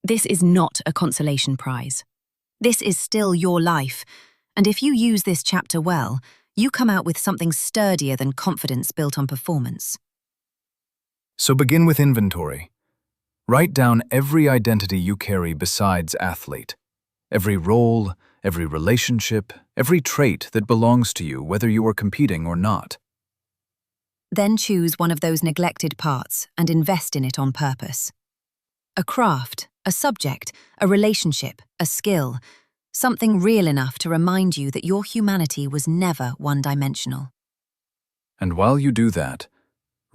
This is not a consolation prize. This is still your life, and if you use this chapter well, you come out with something sturdier than confidence built on performance. So begin with inventory. Write down every identity you carry besides athlete. Every role, every relationship, every trait that belongs to you, whether you are competing or not. Then choose one of those neglected parts and invest in it on purpose. A craft, a subject, a relationship, a skill, something real enough to remind you that your humanity was never one-dimensional. And while you do that,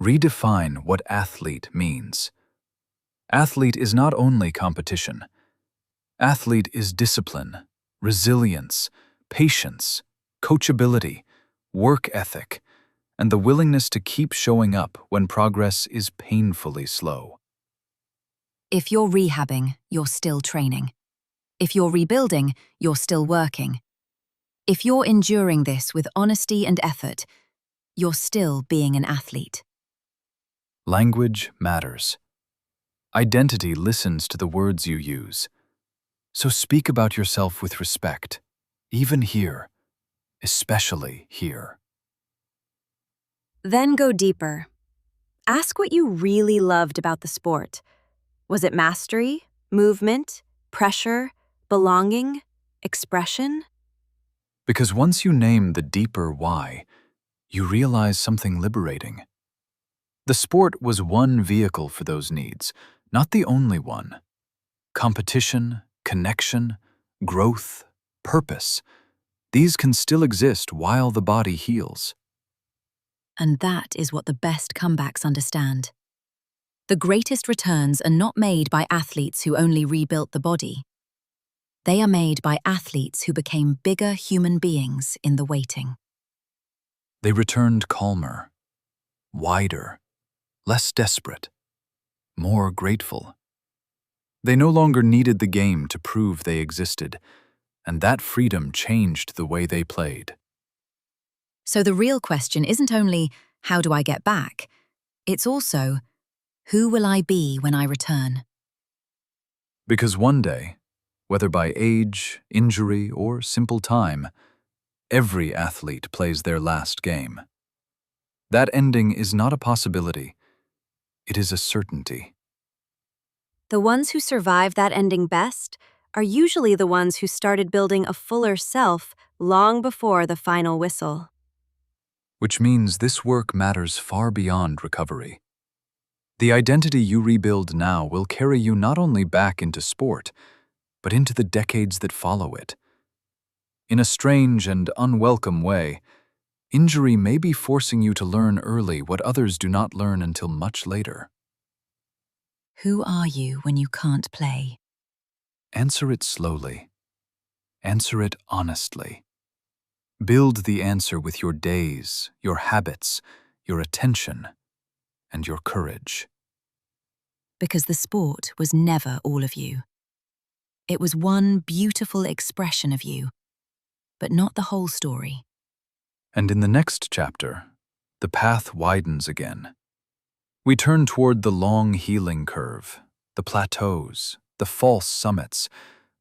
redefine what athlete means. Athlete is not only competition. Athlete is discipline, resilience, patience, coachability, work ethic, and the willingness to keep showing up when progress is painfully slow. If you're rehabbing, you're still training. If you're rebuilding, you're still working. If you're enduring this with honesty and effort, you're still being an athlete. Language matters. Identity listens to the words you use. So speak about yourself with respect, even here, especially here. Then go deeper. Ask what you really loved about the sport. Was it mastery, movement, pressure, belonging, expression? Because once you name the deeper why, you realize something liberating. The sport was one vehicle for those needs, not the only one. Competition, connection, growth, purpose, these can still exist while the body heals. And that is what the best comebacks understand. The greatest returns are not made by athletes who only rebuilt the body. They are made by athletes who became bigger human beings in the waiting. They returned calmer, wider, less desperate, more grateful. They no longer needed the game to prove they existed, and that freedom changed the way they played. So the real question isn't only, how do I get back? It's also, who will I be when I return? Because one day, whether by age, injury, or simple time, every athlete plays their last game. That ending is not a possibility. It is a certainty. The ones who survive that ending best are usually the ones who started building a fuller self long before the final whistle. Which means this work matters far beyond recovery. The identity you rebuild now will carry you not only back into sport, but into the decades that follow it. In a strange and unwelcome way, injury may be forcing you to learn early what others do not learn until much later. Who are you when you can't play? Answer it slowly. Answer it honestly. Build the answer with your days, your habits, your attention, and your courage. Because the sport was never all of you. It was one beautiful expression of you, but not the whole story. And in the next chapter, the path widens again. We turn toward the long healing curve, the plateaus, the false summits,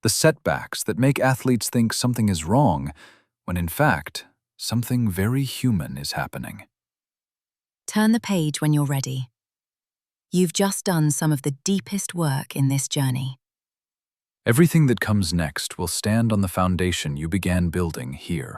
the setbacks that make athletes think something is wrong, when in fact, something very human is happening. Turn the page when you're ready. You've just done some of the deepest work in this journey. Everything that comes next will stand on the foundation you began building here.